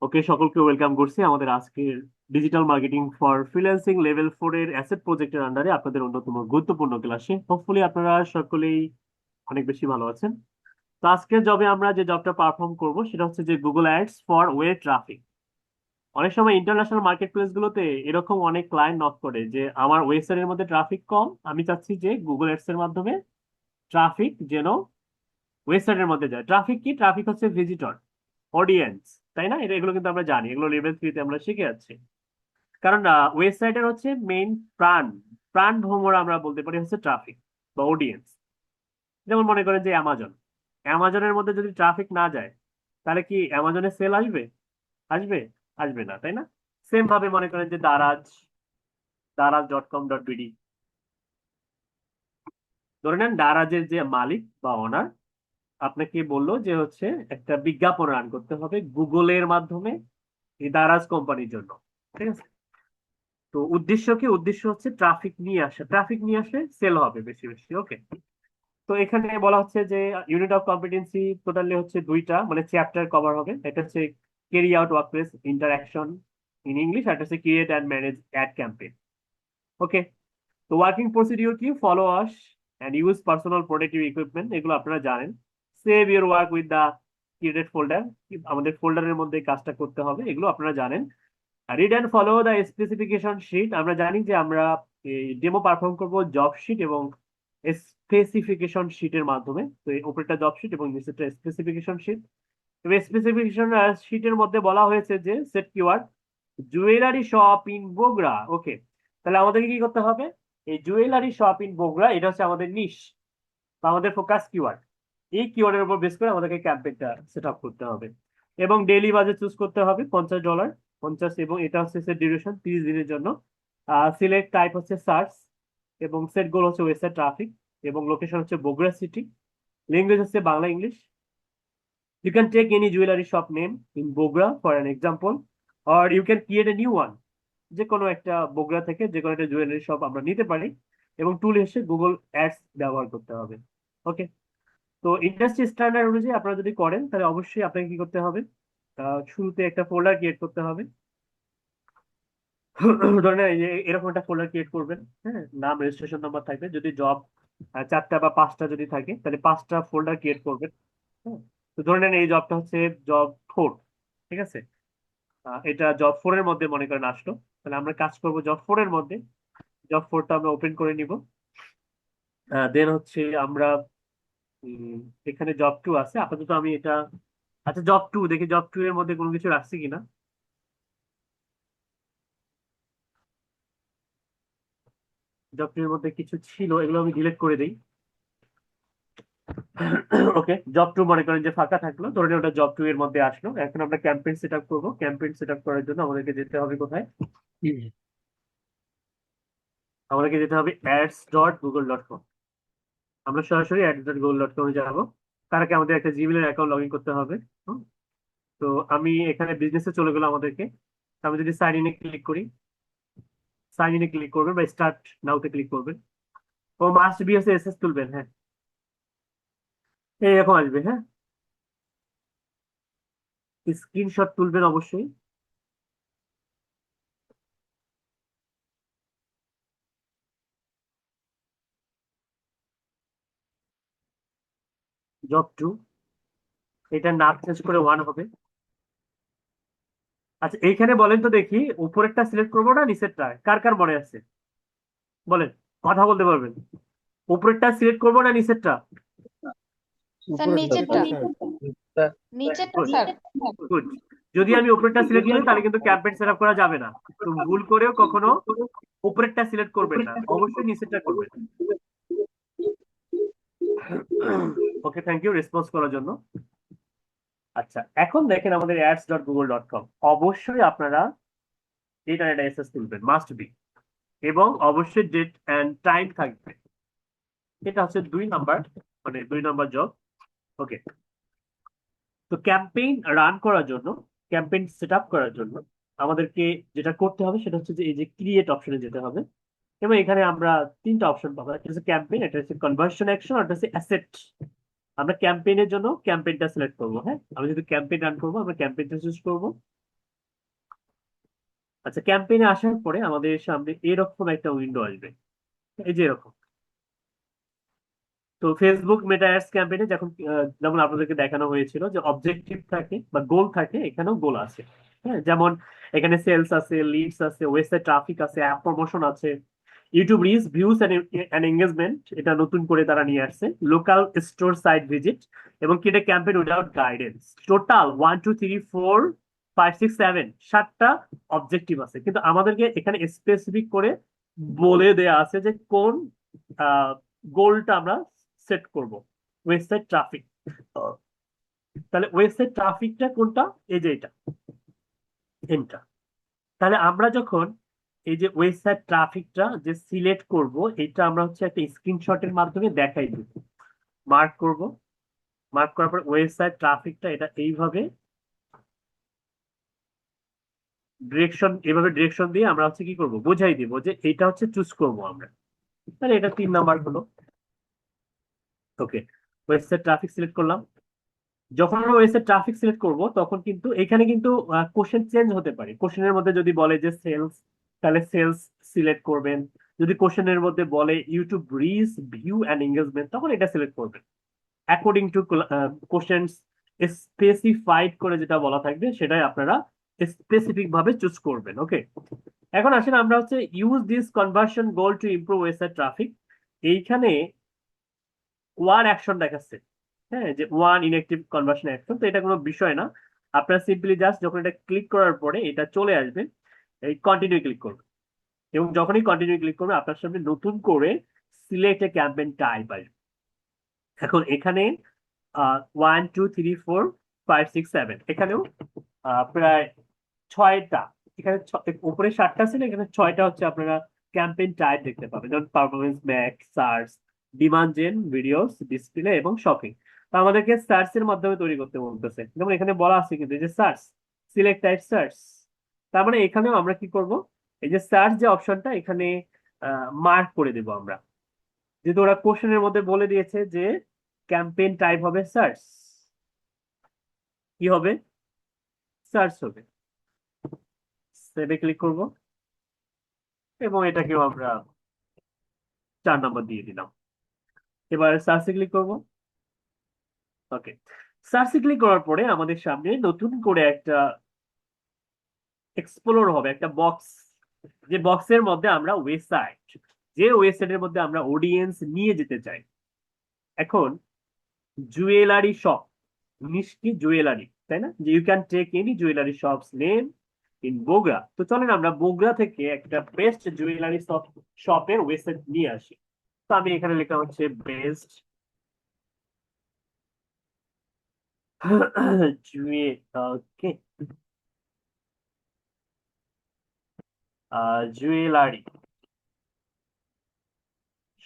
ওকে, সকলকে ওয়েলকাম করছি আমাদের আজকের digital marketing for freelancing level 4 এর অ্যাসেট প্রজেক্টের আন্ডারে আপনাদের অন্যতম গুরুত্বপূর্ণ ক্লাসে। হোপফুলি আপনারা সকলেই অনেক বেশি ভালো আছেন। তো আজকের জবে আমরা যে জবটা পারফর্ম করব সেটা হচ্ছে যে Google ads for web traffic. অনেক সময় ইন্টারন্যাশনাল মার্কেট প্লেস গুলোতে এরকম অনেক ক্লায়েন্ট নক করে যে আমার ওয়েবসাইটের মধ্যে ট্রাফিক কম, আমি চাচ্ছি যে গুগল অ্যাডস এর মাধ্যমে ট্রাফিক যেন ওয়েবসাইটের মধ্যে যায়। ট্রাফিক কি? ট্রাফিক হচ্ছে ভিজিটর, অডিয়েন্স, তাই না? এগুলো কিন্তু আমরা জানি, এগুলো লেভেল 3 তে আমরা শিখে যাচ্ছি। কারণ ওয়েবসাইটের হচ্ছে মেইন প্রাণ, প্রাণ ভোমরা আমরা বলতে পারি হচ্ছে ট্রাফিক বা অডিয়েন্স। যেমন মনে করেন যে অ্যামাজন, অ্যামাজনের মধ্যে যদি ট্রাফিক না যায় তাহলে কি অ্যামাজনে সেল আসবে? আসবে? আসবে না, তাই না? সেম ভাবে মনে করেন যে দারাজ, daraz.com.bd, ধরে নেন দারাজের যে মালিক বা ওনার আপনাকে বললো যে হচ্ছে একটা বিজ্ঞাপন রান করতে হবে গুগলের মাধ্যমে এই দারাজ কোম্পানির জন্য। ঠিক আছে? তো উদ্দেশ্য কি? উদ্দেশ্য হচ্ছে ট্রাফিক নিয়ে আসা, ট্রাফিক নিয়ে আসলে সেল হবে বেশি বেশি। ওকে, তো এখানে বলা হচ্ছে যে ইউনিট অফ কম্পিটেন্সি টোটালি হচ্ছে দুইটা, মানে চ্যাপ্টার কভার হবে। একটা হচ্ছে carry out workplace interaction in English, আর একটা হচ্ছে create and manage ad campaign. Okay, তো ওয়ার্কিং প্রসিডিউর কি? Follow us and use personal protective equipment, এগুলো আপনারা জানেন। Save your work with the created folder, আমাদের ফোল্ডারের মধ্যে কাজটা করতে হবে, এগুলো আপনারা জানেন। Read and follow the specification sheet, আমরা জানি যে আমরা এই ডেমো পারফর্ম করব জব শিট এবং স্পেসিফিকেশন শিটের মাধ্যমে। তো এই উপরেরটা জব শিট এবং নিচেরটা স্পেসিফিকেশন শিট। এবং স্পেসিফিকেশন শিটের মধ্যে বলা হয়েছে যে set keyword jewellery shop in Bogura. Okay, তাহলে আমাদেরকে কি করতে হবে? এই জুয়েলারি শপ ইন বগুড়া, এটা হচ্ছে আমাদের নিশ বা আমাদের ফোকাস কিওয়ার্ড। এই কিওয়ার্ডের উপর বেস করে আমাদেরকে ক্যাম্পেইনটা সেট আপ করতে হবে। এবং ডেইলি বাজেট চুজ করতে হবে $50, 50, এবং এটা হচ্ছে ডিউরেশন 30 দিনের জন্য। সিলেক্ট টাইপ হচ্ছে সার্চ, এবং সেট গোল হচ্ছে ওয়েবসাইট ট্রাফিক, এবং লোকেশন হচ্ছে বগুড়া সিটি। ল্যাঙ্গুয়েজ হচ্ছে Bangla English. You can take any jewellery shop name in Bogura for an example, or you can create a new one. যে কোনো একটা বগুড়া থেকে যে কোনো একটা জুয়েলারি শপ আমরা নিতে পারি, এবং টুল এসে গুগল অ্যাডস ব্যবহার করতে হবে। ওকে, তো ইন্ডাস্ট্রি স্ট্যান্ডার্ড অনুযায়ী আপনারা যদি করেন তাহলে অবশ্যই আপনাকে কি করতে হবে? শুরুতে একটা ফোল্ডার ক্রিয়েট করতে হবে। ধরেন এই যে এরকম একটা ফোল্ডার ক্রিয়েট করবেন, হ্যাঁ, নাম রেজিস্ট্রেশন নাম্বার থাকবে। যদি জব 4টা বা 5টা যদি থাকে তাহলে 5টা ফোল্ডার ক্রিয়েট করবেন। হ্যাঁ, তো ধরে নেন এই জবটা হচ্ছে জব 4। ঠিক আছে? এটা জব 4 এর মধ্যে মনে করেন আসলো, তাহলে আমরা কাজ করব জব 4 এর মধ্যে। জব 4টা আমরা ওপেন করে নিব। দেন হচ্ছে আমরা উম, এখানে জব 2 আছে আপাতত, আমি এটা, আচ্ছা জব 2 দেখি জব 2 এর মধ্যে কোনো কিছু রাখছি কিনা। জব 2 এর মধ্যে কিছু ছিল, এগুলো আমি ডিলিট করে দিই। ওকে, জব 2 মনে করেন যে ফাঁকা থাকলো, ধরে নিন ওটা জব 2 এর মধ্যে আসলো। এখন আমরা ক্যাম্পেইন সেট আপ করবো। ক্যাম্পেইন সেট আপ করার জন্য আমাদেরকে যেতে হবে কোথায়? আমাদেরকে যেতে হবে ads.google.com। আমরা সরাসরি ads.google.com এ যাবো। তার আগে আমাদের একটা জিমেইল অ্যাকাউন্ট লগ ইন করতে হবে। হুম, তো আমি এখানে বিজনেসে চলে গেলাম আমাদেরকে। আমি যদি সাইন ইনে ক্লিক করি, সাইন ইনে ক্লিক করবেন বা স্টার্ট নাওতে ক্লিক করবেন। ও মাস্ট বি হচ্ছে এসএস তুলবেন, হ্যাঁ, এইরকম আসবে। হ্যাঁ, স্ক্রিনশট তুলবেন অবশ্যই। জব 2, এটা নাম চেঞ্জ করে 1 হবে। আচ্ছা, এইখানে বলেন তো দেখি, উপরেরটা সিলেক্ট করবো না নিচেরটা? কার কার মনে আছে? বলেন, কথা বলতে পারবেন। উপরেরটা সিলেক্ট করবো না নিচেরটা? স্যার উপরেরটা নিচেরটা। স্যার। নিচেরটা গুড, স্যার। গুড। যদি আমি উপরেরটা সিলেক্ট করি তাহলে কিন্তু ক্যাম্পেইন সেট আপ করা যাবে না। তো ভুল করেও কখনো উপরেরটা সিলেক্ট করবেন না, অবশ্যই নিচেরটা করবেন। ওকে, থ্যাংক ইউ রেসপন্স করার জন্য। আচ্ছা, এখন দেখেন আমাদের ads.google.com, অবশ্যই আপনারা ডেট অ্যান্ড অ্যাসেস তুলবেন, মাস্ট বি, এবং অবশ্যই ডেট অ্যান্ড টাইম থাকবে। এটা হচ্ছে 2 নাম্বার, মানে 2 নাম্বার জব। ওকে, তো ক্যাম্পেইন রান করার জন্য, ক্যাম্পেইন সেট আপ করার জন্য আমাদেরকে যেটা করতে হবে সেটা হচ্ছে যে এই যে ক্রিয়েট অপশনে যেতে হবে। এবং এখানে আমরা 3টা অপশন পাবো, একটা হচ্ছে ক্যাম্পেইন, একটা হচ্ছে কনভার্সন অ্যাকশন, আর একটা হচ্ছে অ্যাসেট। আমরা ক্যাম্পেইনের জন্য ক্যাম্পেইনটা সিলেক্ট করবো। হ্যাঁ, আমি যদি ক্যাম্পেইন রান করবো আমরা ক্যাম্পেইনটা চুজ করবো। আচ্ছা, ক্যাম্পেইনে আসার পরে আমাদের সামনে এরকম একটা উইন্ডো আসবে, এই যে এরকম। তো ফেসবুক মেটা অ্যাডস ক্যাম্পেইনে যখন যেমন আপনাদেরকে দেখানো হয়েছিল যে অবজেক্টিভ থাকে বা গোল থাকে, এখানেও গোল আছে। হ্যাঁ, যেমন এখানে সেলস আছে, লিডস আছে, ওয়েবসাইট ট্রাফিক আছে, অ্যাপ প্রমোশন আছে, YouTube reach, views and engagement, এটা নতুন করে তারা নিয়ে আসছে, লোকাল স্টোর সাইট ভিজিট, এবং কিটা ক্যাম্পেইন উইদাউট গাইডেন্স। টোটাল 1 2 3 4 5 6 7 7টা অবজেক্টিভ আছে, কিন্তু আমাদেরকে এখানে স্পেসিফিক করে বলে দেয়া আছে যে কোন গোলটা আমরা সেট করব। ওয়েবসাইট ট্রাফিক, তাহলে ওয়েবসাইট ট্রাফিকটা কোনটা, এই যে এটা, এটা। তাহলে আমরা যখন এই যে ওয়েবসাইট ট্রাফিকটা যে সিলেক্ট করব, এটা আমরা হচ্ছে একটা স্ক্রিনশটের মাধ্যমে দেখাই দিব। মার্ক করব, মার্ক করার পর ওয়েবসাইট ট্রাফিকটা এটা এইভাবে ডিরেকশন, এভাবে ডিরেকশন দিয়ে আমরা হচ্ছে কি করব, বোঝাই দিব যে এটা হচ্ছে চুজ করব আমরা। তাহলে এটা 3 নাম্বার হলো। ওকে, ওয়েবসাইট ট্রাফিক সিলেক্ট করলাম। যখন আমরা ওয়েবসাইট ট্রাফিক সিলেক্ট করব তখন কিন্তু এখানে কিন্তু কোশ্চেন চেঞ্জ হতে পারে। কোশ্চেনের মধ্যে যদি বলে যে সেলস, তাহলে সেলস সিলেক্ট করবেন। যদি কোশ্চেনের মধ্যে বলে YouTube reach, view and engagement, তখন এটা সিলেক্ট করবেন অ্যাকর্ডিং টু কোশ্চেন। স্পেসিফাইড করে যেটা বলা থাকবে সেটাই আপনারা স্পেসিফিক ভাবে চুজ করবেন। ওকে, এখন আসেন আমরা হচ্ছে use this conversion goal to improve website traffic. এইখানে ওয়ান অ্যাকশন দেখাচ্ছে, হ্যাঁ, যে ওয়ান ইনঅ্যাক্টিভ কনভার্সন অ্যাকশন। তো এটা কোনো বিষয় না, আপনারা সিম্পলি জাস্ট যখন এটা ক্লিক করার পরে এটা চলে আসবে, এই কন্টিনিউ ক্লিক করবে, এবং যখনই কন্টিনিউ ক্লিক করবে আপনার সামনে নতুন করে সিলেক্ট এ ক্যাম্পেইন টাইপ আসবে। এখন এখানে 1 2 3 4 5 6 7, এখানেও প্রায় 6টা, এখানে উপরে 7টা ছিল, এখানে 6টা হচ্ছে আপনারা ক্যাম্পেইন টাইপ দেখতে পাবেন, যেমন performance, max, search, demand gen, videos, display এবং শপিং। তো আমাদেরকে সার্চ এর মাধ্যমে তৈরি করতে বলতেছে, যেমন এখানে বলা আছে কিন্তু এই যে সার্চ, সিলেক্ট টাইপ সার্চ। তার মানে এখানেও আমরা কি করব, এই যে সার্চ যে অপশনটা এখানে মার্ক করে দেব আমরা, যেহেতু ওরা কোশ্চেনের মধ্যে বলে দিয়েছে যে ক্যাম্পেইন টাইপ হবে সার্চ, কি হবে, সার্চ হবে। সেভে ক্লিক করব এবং এটাকেও আমরা 4 নম্বর দিয়ে দিলাম। এবার সার্চে ক্লিক করব। ওকে, সার্চে ক্লিক করার পরে আমাদের সামনে নতুন করে একটা এক্সপ্লোর হবে, একটা বক্স, যে বক্সের মধ্যে আমরা ওয়েবসাইট, যে ওয়েবসাইটের মধ্যে আমরা অডিয়েন্স নিয়ে যেতে চাই। এখন জুয়েলারি শপ, নিশ্চিত জুয়েলারি, তাই না, যে you can take any jewellery shops name in Bogura. তো চলেন আমরা বগুড়া থেকে একটা বেস্ট জুয়েলারি শপের ওয়েবসাইট নিয়ে আসি। তো আমি এখানে লেখা হচ্ছে বেস্ট জুয়ে, ওকে, জুয়েলারি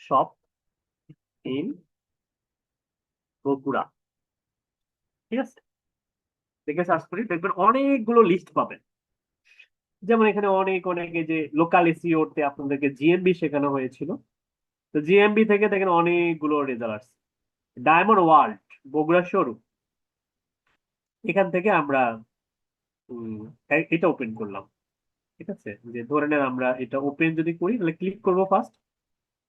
শপ ইন বগুড়া। ঠিক আছে, দেখে সার্চ করি, দেখবেন অনেকগুলো লিস্ট পাবেন। যেমন এখানে অনেক অনেক, এই যে লোকাল এসইও তে আপনাদেরকে জিএমবি শেখানো হয়েছিল, তো জিএমবি থেকে দেখেন অনেকগুলো রেজাল্ট আসছে। ডায়মন্ড ওয়ার্ল্ড, বগুড়া শোরুম, এখান থেকে আমরা এটা ওপেন করলাম। ঠিক আছে, যে ধরে নেন আমরা এটা ওপেন যদি করি, তাহলে ক্লিক করবো ফার্স্ট,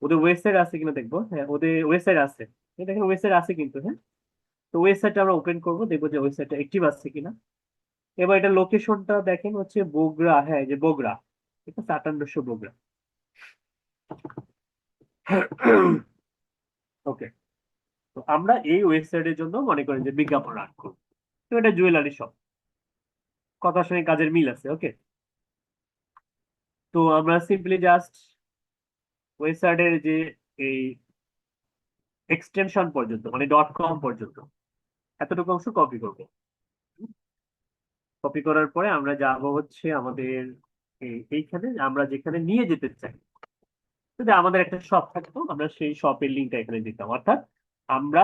ওদের ওয়েবসাইট আছে কিনা দেখবো। হ্যাঁ, ওদের ওয়েবসাইট আছে, এই দেখেন ওয়েবসাইট আছে কিন্তু। হ্যাঁ, তো ওয়েবসাইটটা আমরা ওপেন করবো, দেখবো যে ওয়েবসাইটটা অ্যাক্টিভ আছে কিনা। এবার এটা লোকেশনটা দেখেন হচ্ছে বগুড়া, হ্যাঁ এই যে বগুড়া, ঠিক আছে, 5800 বগুড়া। ওকে, তো আমরা এই ওয়েবসাইটের জন্য মনে করেন যে বিজ্ঞাপন রান করবো। তো এটা জুয়েলারি শপ, কথার সঙ্গে কাজের মিল আছে। ওকে, তো আমরা সিম্পলি জাস্ট ওয়েবসাইটের যে এই এক্সটেনশন পর্যন্ত, মানে .com পর্যন্ত, এতটুকু অংশ কপি করবো। কপি করার পরে আমরা যাব হচ্ছে আমাদের এইখানে আমরা যেখানে নিয়ে যেতে চাই। যদি আমাদের একটা শপ থাকতো, আমরা সেই শপের লিঙ্কটা এখানে দিতাম, অর্থাৎ আমরা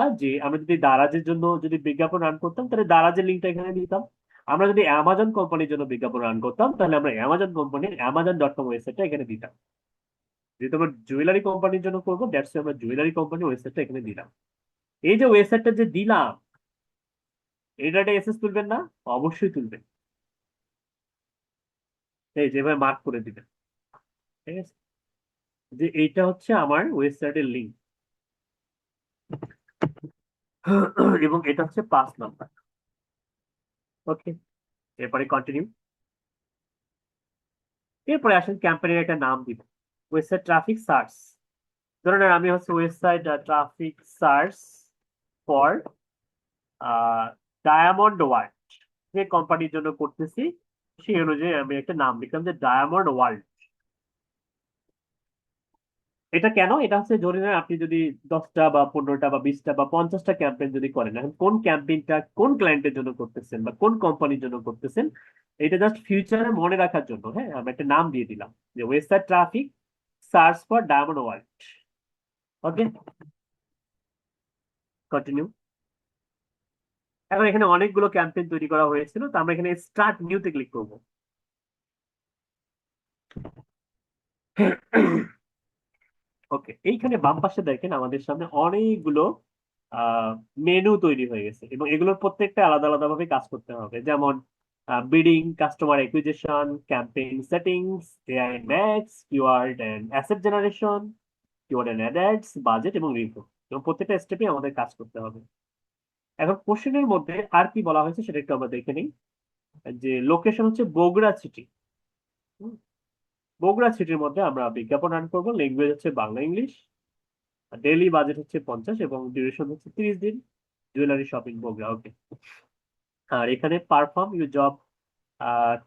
যদি দারাজের জন্য যদি বিজ্ঞাপন রান করতাম, তাহলে দারাজের লিঙ্কটা এখানে দিতাম। আমরা যদি অ্যামাজন কোম্পানির জন্য বিজ্ঞাপন রান করতাম, তাহলে আমরা অ্যামাজন কোম্পানির amazon.com ওয়েবসাইটটা এখানে দিতাম। যেহেতু আমরা জুয়েলারি কোম্পানির জন্য করবো, দ্যাটস আমরা জুয়েলারি কোম্পানির ওয়েবসাইটটা এখানে দিলাম। এই যে ওয়েবসাইটটা যে দিলাম, এটা একটা এসএস তুলবেন না? অবশ্যই তুলবেন। এই যেভাবে মার্ক করে দিবেন, ঠিক আছে, যে এইটা হচ্ছে আমার ওয়েবসাইটের লিঙ্ক এবং এটা হচ্ছে 5 নাম্বার। ওকে, এরপরে কন্টিনিউ। এরপরে আসেন ক্যাম্পেইনের একটা নাম দিব, ওয়েবসাইট ট্রাফিক সার্চ। ধরেন আমি হচ্ছে website traffic search for diamond world, যে কোম্পানির জন্য করতেছি সেই অনুযায়ী আমি একটা নাম লিখলাম যে ডায়মন্ড ওয়ার্ল্ড। এটা কেন? এটা হচ্ছে ধরে নেন আপনি যদি 10টা বা 15টা বা 20টা বা 50টা ক্যাম্পেইন যদি করেন, এখন কোন ক্যাম্পেইনটা কোন ক্লায়েন্টের জন্য করতেছেন বা কোন কোম্পানির জন্য করতেছেন, এটা জাস্ট ফিউচারে মনে রাখার জন্য। হ্যাঁ, আমি একটা নাম দিয়ে দিলাম যে website traffic search for diamond world. Okay, continue. এখন এখানে অনেকগুলো ক্যাম্পেইন তৈরি করা হয়েছিল, তো আমরা এখানে স্টার্ট নিউতে ক্লিক করব। ওকে, এইখানে বাম পাশে দেখেন আমাদের সামনে অনেকগুলো মেনু তৈরি হয়ে গেছে এবং এগুলোর প্রত্যেকটা আলাদা আলাদা ভাবে কাজ করতে হবে। যেমন bidding, customer acquisition, campaign settings, AI max, keyword and asset generation, keyword and ads, budget এবং রিভিউ, এবং প্রত্যেকটা স্টেপে আমাদের কাজ করতে হবে। এখন কোশ্চেনের মধ্যে আর কি বলা হয়েছে সেটা একটু আমরা দেখে নিই। যে লোকেশন হচ্ছে বগুড়া সিটি। বগুড়া সিটির মধ্যে আমরা বিজ্ঞাপন রান করবো, ল্যাঙ্গুয়েজ হচ্ছে বাংলা ইংলিশ, ডেইলি বাজেট হচ্ছে 50 এবং ডিউরেশন হচ্ছে 30 দিন, জুয়েলারি শপিং বগুড়া। ওকে, আর এখানে perform you job,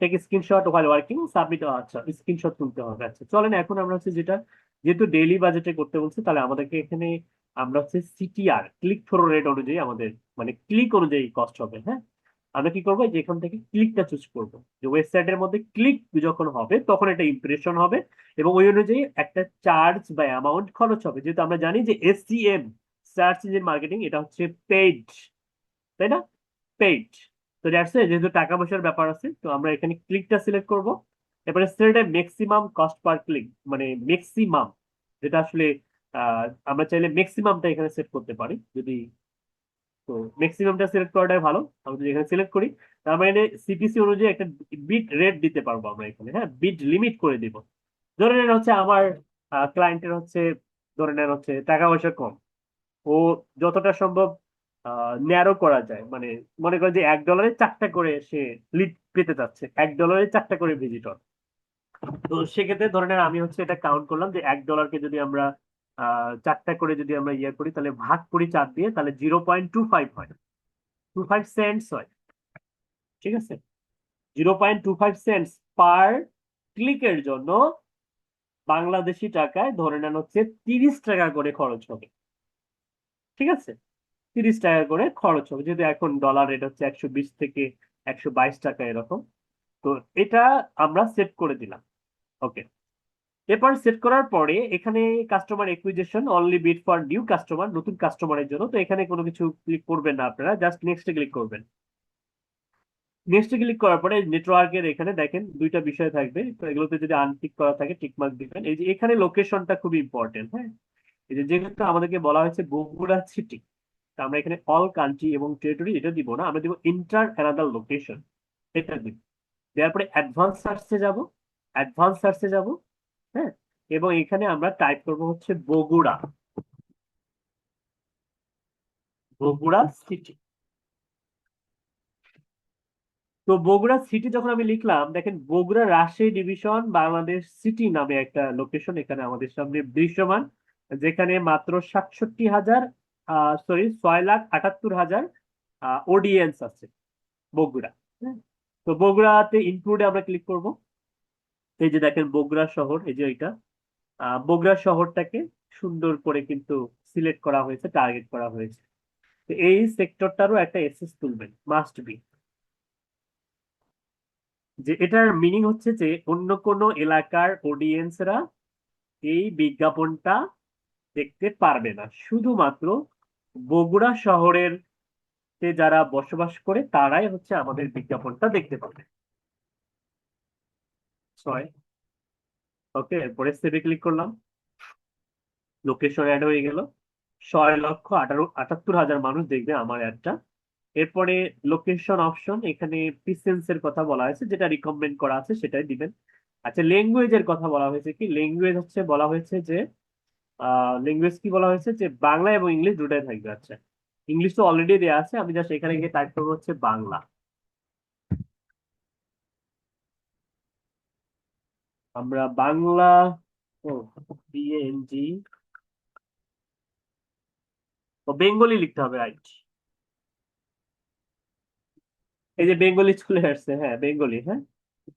take screenshot while working, submit. আচ্ছা, স্ক্রিনশট তুলতে হবে। আচ্ছা চলেন, এখন আমরা হচ্ছে যেটা, যেহেতু ডেইলি বাজেটে করতে বলছে, তাহলে আমাদেরকে এখানে আমরা হচ্ছে সিটিআর, ক্লিক থ্রো রেট অনুযায়ী আমাদের, মানে ক্লিক অনুযায়ী কস্ট হবে। হ্যাঁ, আমরা কি করবো, যে এখান থেকে ক্লিকটা চুজ করবো, যে ওয়েবসাইটের মধ্যে ক্লিক যখন হবে তখন এটা ইমপ্রেশন হবে এবং ওই অনুযায়ী একটা চার্জ বা অ্যামাউন্ট খরচ হবে। যেহেতু আমরা জানি যে এসইএম, সার্চ ইঞ্জিন মার্কেটিং, এটা হচ্ছে পেইড, তাই না? পেইড। তো দ্যাটস যেহেতু টাকা পয়সার ব্যাপার আছে, তো আমরা এখানে ক্লিকটা সিলেক্ট করব। এরপরে select maximum cost per click, মানে ম্যাক্সিমাম, যেটা আসলে আমরা চাইলে ম্যাক্সিমামটা এখানে সেট করতে পারি যদি, তো ম্যাক্সিমামটা সিলেক্ট করাটাই ভালো। আমরা যদি এখানে সিলেক্ট করি, তার মানে সিপিসি অনুযায়ী একটা বিট রেট দিতে পারবো আমরা এখানে। হ্যাঁ, বিট লিমিট করে দিব। ধরে নেন হচ্ছে আমার ক্লায়েন্টের হচ্ছে, ধরে নেন হচ্ছে টাকা পয়সা কম, ও যতটা সম্ভব ন্যারো করা যায়, মানে মনে করেন যে $1 4টা করে সে লিড পেতে যাচ্ছে, $1 4টা করে ভিজিটর। তো সেক্ষেত্রে ধরে নেন আমি হচ্ছে এটা কাউন্ট করলাম যে $1 যদি আমরা 4টা করে যদি আমরা ইয়ে করি, তাহলে ভাগ করি 4 দিয়ে, তাহলে 0.25 হয়, 25 সেন্টস হয়। ঠিক আছে, 0.25 সেন্টস পার ক্লিকের জন্য বাংলাদেশি টাকায় ধরে নেন হচ্ছে 30 টাকা করে খরচ হবে। ঠিক আছে, 30 টাকা করে খরচ হবে, যেহেতু এখন ডলার রেট হচ্ছে 120 থেকে 122 টাকা এরকম। তো এটা আমরা সেট করে দিলাম। ওকে, এরপর সেট করার পরে এখানে customer acquisition only bid for new customer, নতুন কাস্টমারের জন্য। তো এখানে কোনো কিছু ক্লিক করবেন না আপনারা, জাস্ট নেক্সটে ক্লিক করবেন। নেক্সটে ক্লিক করার পরে নেটওয়ার্কের এখানে দেখেন দুইটা বিষয় থাকবে, তো এগুলোতে যদি আনটিক করা থাকে টিক মার্ক দিবেন। এই যে এখানে লোকেশনটা খুবই ইম্পর্টেন্ট। হ্যাঁ, এই যে যেহেতু আমাদেরকে বলা হয়েছে বগুড়া সিটি, আমরা এখানে অল কান্ট্রি এবং টেরিটরি এটা দিব না, আমরা দিব ইন্টার অ্যানাদার লোকেশন, এটা দিব। দেওয়ার পরে অ্যাডভান্স সার্চে যাব, অ্যাডভান্স সার্চে যাব। হ্যাঁ, এবং এখানে আমরা টাইপ করব হচ্ছে বগুড়া, বগুড়া সিটি। তো বগুড়া সিটি যখন আমি লিখলাম, দেখেন বগুড়া রাজশাহী ডিভিশন বাংলাদেশ সিটি নামে একটা লোকেশন এখানে আমাদের সামনে দৃশ্যমান, যেখানে মাত্র 67,000, সরি 6,78,000 অডিয়েন্স আছে বগুড়া। হ্যাঁ, তো বগুড়াতে ইনক্লুডে আমরা ক্লিক করব। এই যে দেখেন বগুড়া শহর, এই যে এটা বগুড়া শহরটাকে সুন্দর করে কিন্তু সিলেক্ট করা হয়েছে, টার্গেট করা হয়েছে। তো এই সেক্টরটারও একটা এসএস তুলবেন, মাস্ট বি। যে এটার মিনিং হচ্ছে যে অন্য কোনো এলাকার অডিয়েন্সরা এই বিজ্ঞাপনটা দেখতে পারবে না, শুধুমাত্র বগুড়া শহরের তে যারা বসবাস করে তারাই হচ্ছে আমাদের বিজ্ঞাপনটা দেখতে পাবে। 6। ওকে, এরপরে সেভে ক্লিক করলাম, লোকেশন অ্যাড হয়ে গেল, 6,78,000 মানুষ দেখবে আমার অ্যাডটা। এরপরে লোকেশন অপশন, এখানে প্রিসেন্স এর কথা বলা হয়েছে, যেটা রিকমেন্ড করা আছে সেটাই দিবেন। আচ্ছা, ল্যাঙ্গুয়েজের কথা বলা হয়েছে কি, ল্যাঙ্গুয়েজ হচ্ছে বলা হয়েছে যে ল্যাঙ্গুয়েজ কি বলা হয়েছে যে বাংলা এবং ইংলিশ দুটাই থাকবে। আচ্ছা, ইংলিশ তো অলরেডি দেওয়া আছে, আমি জাস্ট এখানে গিয়ে টাইপ করবো হচ্ছে বাংলা। আমরা বাংলা, ও বিএনজি, ও বেঙ্গলি লিখতে হবে, রাইট। এই যে বেঙ্গলি চলে আসছে, হ্যাঁ বেঙ্গলি, হ্যাঁ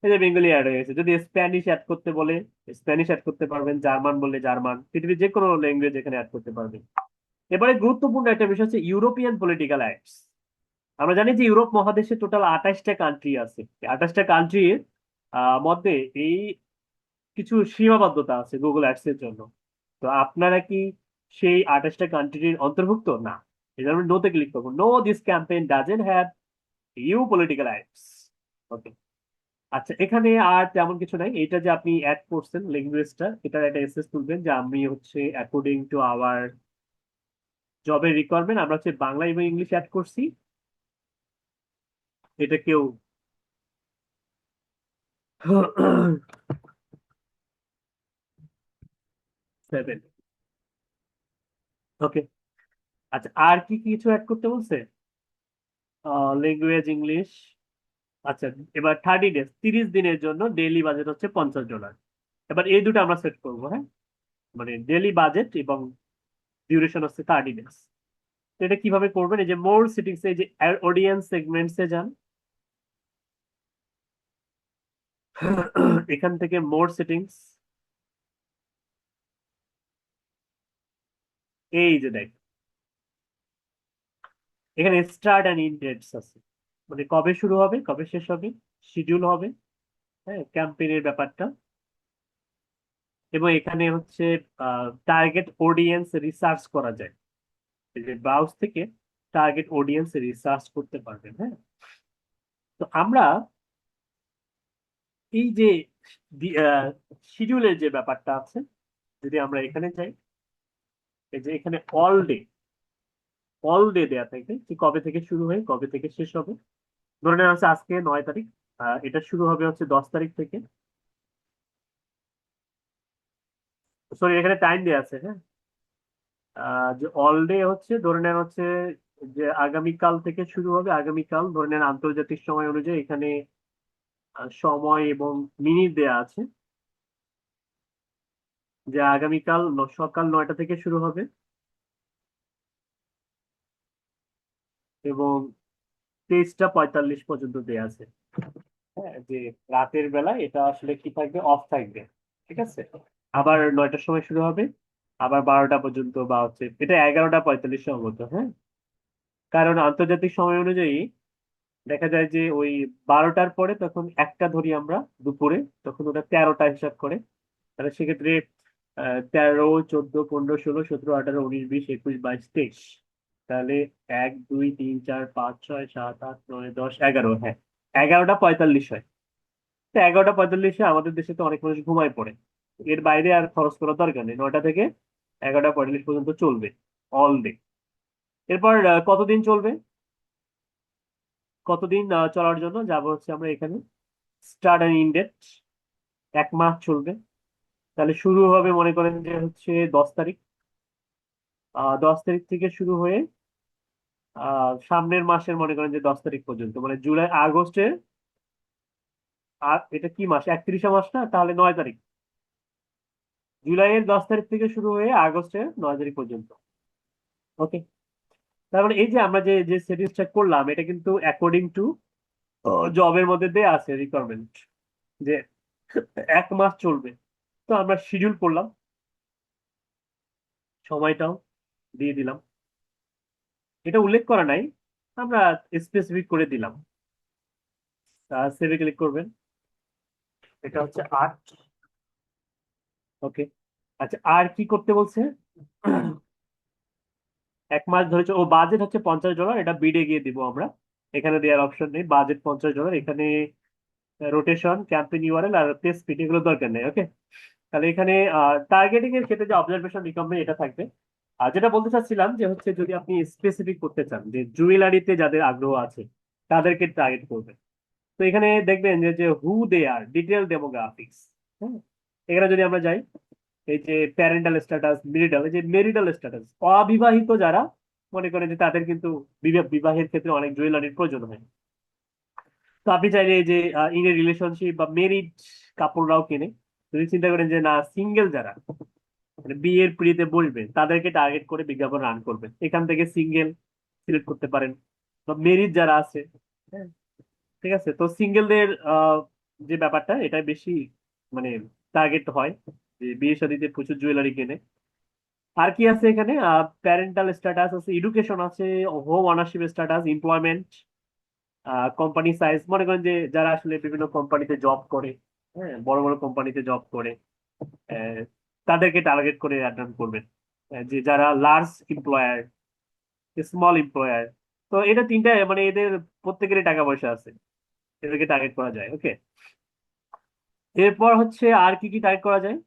এই যে বেঙ্গলি অ্যাড হয়ে গেছে। যদি স্প্যানিশ অ্যাড করতে বলে স্প্যানিশ অ্যাড করতে পারবেন, জার্মান বললে জার্মান, পৃথিবীর যে কোনো ল্যাঙ্গুয়েজ এখানে অ্যাড করতে পারবেন। এবারে গুরুত্বপূর্ণ একটা বিষয় হচ্ছে ইউরোপিয়ান পলিটিক্যাল অ্যাক্টস। আমরা জানি যে ইউরোপ মহাদেশে টোটাল 28টা কান্ট্রি আছে। 28টা কান্ট্রির মধ্যে এই কিছু সীমাবদ্ধতা আছে গুগল অ্যাডস এর জন্য। তো আপনারা কি সেই 28টা কান্ট্রির অন্তর্ভুক্ত? না। এই জন্য নোতে ক্লিক করবো, no this campaign doesn't have you political ads. Okay. আচ্ছা, এখানে আর তেমন কিছু নাই। এটা যে আপনি অ্যাড করছেন ল্যাঙ্গুয়েজটা, এটার একটা এসএস তুলবেন যে আমি হচ্ছে অ্যাকর্ডিং টু আওয়ার জবের রিকোয়ারমেন্ট আমরা হচ্ছে বাংলা এবং ইংলিশ অ্যাড করছি। এটা কেউ 7। ওকে। আচ্ছা, আর কি কিছু অ্যাড করতে বলছে? Language English. আচ্ছা, এবার 30 ডেজ, 30 দিনের জন্য ডেইলি বাজেট হচ্ছে $50। এবার এই দুটো আমরা সেট করবো, হ্যাঁ, মানে ডেইলি বাজেট এবং ডিউরেশন হচ্ছে 30 ডেজ। এটা কিভাবে করবেন? এই যে মোর সিটিংস, এই যে অডিয়েন্স সেগমেন্টস এ যান, এখান থেকে মোর সেটিংস, এই যে দেখ এখানে স্টার্ট অ্যান্ড ইন ডেটস আছে, মানে কবে শুরু হবে কবে শেষ হবে, শিডিউল হবে, হ্যাঁ ক্যাম্পেইনের ব্যাপারটা। এবং এখানে হচ্ছে টার্গেট অডিয়েন্স রিসার্চ করা যায়। এই যে ব্রাউজ থেকে টার্গেট অডিয়েন্স রিসার্চ করতে পারবেন, হ্যাঁ। তো আমরা এই যে শিডিউলের যে ব্যাপারটা আছে, যদি আমরা এখানে যাই, এই যে এখানে অল ডে দেয়া থাকে যে কবে থেকে শুরু হয়ে কবে থেকে শেষ হবে। ধরে নেওয়া হচ্ছে আজকে 9 তারিখ, এটা শুরু হবে হচ্ছে 10 তারিখ থেকে। সরি, এখানে টাইম দেওয়া আছে, হ্যাঁ। যে অল ডে হচ্ছে ধরে নেন হচ্ছে যে আগামীকাল থেকে শুরু হবে। আগামীকাল ধরে নেন আন্তর্জাতিক সময় অনুযায়ী এখানে সময় এবং মিনিট দেয়া আছে, যে আগামীকাল সকাল 9টা থেকে শুরু হবে এবং 23টা 45 পর্যন্ত দেয়া আছে। হ্যাঁ, যে রাতের বেলা এটা আসলে কি থাকবে, অফ থাকবে, ঠিক আছে। আবার 9টার সময় শুরু হবে, আবার 12টা পর্যন্ত, বা হচ্ছে এটা 11টা 45 সম্ভবত, হ্যাঁ। কারণ আন্তর্জাতিক সময় অনুযায়ী দেখা যায় যে ওই 12টার পরে তখন একটা ধরি আমরা দুপুরে, তখন ওটা 13টা হিসাব করে। তাহলে সেক্ষেত্রে 13, 14, 15, 16, 17, 18, 19, 20, 21, 22, 23। তাহলে 1, 2, 3, 4, 5, 6, 7, 8, 9, 10, 11, হ্যাঁ 11টা 45 হয়। তো 11টা 45-এ আমাদের দেশে তো অনেক মানুষ ঘুমায় পড়ে। এর বাইরে আর খরচ করার দরকার নেই, 9টা থেকে 11টা 45 পর্যন্ত চলবে, অল ডে। এরপর কতদিন চলবে, কতদিন চলার জন্য যাব হচ্ছে আমরা এখানে স্টার্ট অ্যান্ড ইন ডেট, 1 মাস চলবে। তাহলে শুরু হবে মনে করেন যে হচ্ছে 10 তারিখ, 10 তারিখ থেকে শুরু হয়ে সামনের মাসের মনে করেন যে 10 তারিখ পর্যন্ত, মানে জুলাই আগস্টে। আর এটা কি মাস, 31 মাস না, তাহলে 9 তারিখ, জুলাইয়ের 10 তারিখ থেকে শুরু হয়ে আগস্টের 9 তারিখ পর্যন্ত। ওকে। তার মানে এই যে আমরা যে যে সেটিংসটা করলাম, এটা কিন্তু অ্যাকর্ডিং টু জবের মধ্যে দিয়ে আছে রিকোয়ারমেন্ট, যে 1 মাস চলবে। তো আমরা শিডিউল করলাম, সময়টাও দিয়ে দিলাম, এটা উল্লেখ করা নাই, আমরা স্পেসিফিক করে দিলাম। সেভে ক্লিক করবেন, এটা হচ্ছে 8। ওকে। আচ্ছা, আর কি করতে বলছে? 1 মাস ধরে ও বাজেট হচ্ছে $50, এটা বিডে গিয়ে দিব আমরা। এখানে দেওয়ার অপশন নেই, বাজেট $50 এখানে। রোটেশন, ক্যাম্পেইন ইউআরএল আর পেজ স্পিড এগুলো দরকার নেই। ওকে। তাহলে এখানে টার্গেটিং এর ক্ষেত্রে যে অবজারভেশন রিকমেন্ড এটা থাকবে। আর যেটা বলতে চাচ্ছিলাম যে হচ্ছে যদি আপনি স্পেসিফিক করতে চান যে জুয়েলারিতে যাদের আগ্রহ আছে তাদেরকে টার্গেট করবেন, তো এখানে দেখবেন যে হু দে আর ডিটেল ডেমোগ্রাফিক্স, হ্যাঁ, এখানে যদি আমরা যাই, এই যে প্যারেন্টাল স্ট্যাটাস, মেরিটাল, এই যে মেরিটাল স্ট্যাটাস, অবিবাহিত যারা, মনে করেন যে তাদের কিন্তু বিবাহের ক্ষেত্রে অনেক জুয়েলারির প্রয়োজন হয়। তো আপনি চাইলে এই যে ইন এ রিলেশনশিপ বা মেরিড কাপড়রাও কেনে। যদি চিন্তা করেন যে না, সিঙ্গেল যারা মানে বিয়ের পিড়িতে বসবে তাদেরকে টার্গেট করে বিজ্ঞাপন রান করবেন, এখান থেকে সিঙ্গেল সিলেক্ট করতে পারেন, বা মেরিড যারা আছে। হ্যাঁ, ঠিক আছে। তো সিঙ্গেলদের যে ব্যাপারটা, এটা বেশি মানে টার্গেট হয়, যে বিয়ে শাদীতে প্রচুর জুয়েলারি কেনে। আর কি আছে এখানে? প্যারেন্টাল স্ট্যাটাস আছে, এডুকেশন আছে, home ownership status, employment, company size, মনে করেন যে যারা আসলে বিভিন্ন কোম্পানিতে জব করে, হ্যাঁ, বড় বড় কোম্পানিতে জব করে, আহ, তাদেরকে টার্গেট করে অ্যাড করবেন। যে যারা লার্জ এমপ্লয়ার, স্মল এমপ্লয়ার, তো এটা তিনটা, মানে এদের প্রত্যেকেরই টাকা পয়সা আছে, এদেরকে টার্গেট করা যায়। ওকে, এরপর হচ্ছে আর কি কি টার্গেট করা যায়?